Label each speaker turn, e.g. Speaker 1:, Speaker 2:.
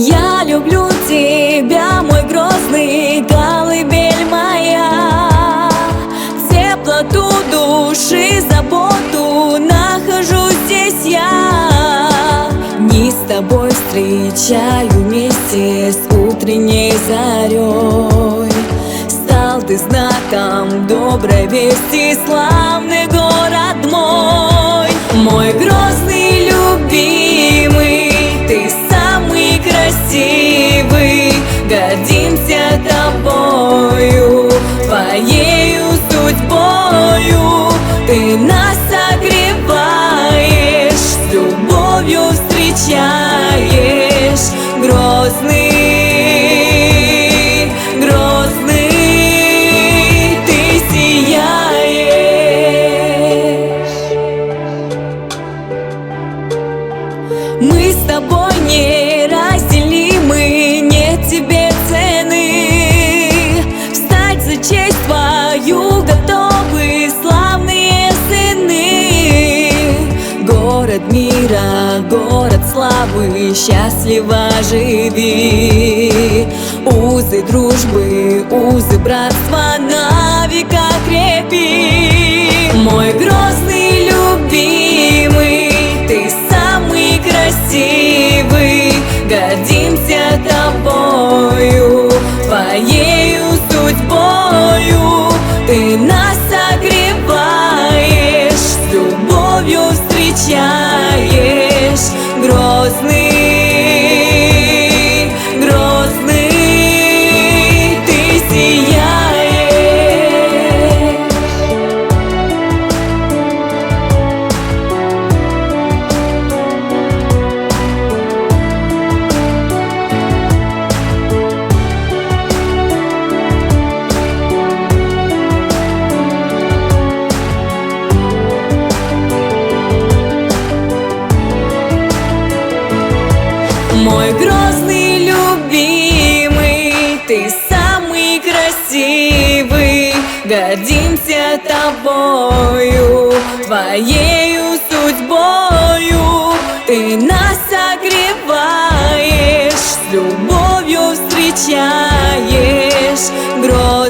Speaker 1: Я люблю тебя, мой грозный, колыбель моя. Теплоту души, заботу нахожу здесь я. Дни с тобой встречаю вместе с утренней зарей. Стал ты знаком доброй вести, славный город мой. Мой грозный любимый, ты самый красивый. Гордимся тобою, твоею судьбою. Ты нас согреваешь, с любовью встречаешь. Грозный, грозный, ты сияешь. Мы с тобой неразделимы, нет тебе цены. Встать за честь твою готовы славные сыны. Город мира, город славы, счастливо живи. Узы дружбы, узы братства на века крепи. Мой грозный любимый, ты самый красивый. Гордимся тобою, твоею судьбою. Ты нас согреваешь, с любовью встречаешь. Грозный, грозный, ты сияешь. Мой грозный любимый, ты самый красивый. Гордимся тобою, твоею судьбою. Ты нас согреваешь, с любовью встречаешь. Грозный,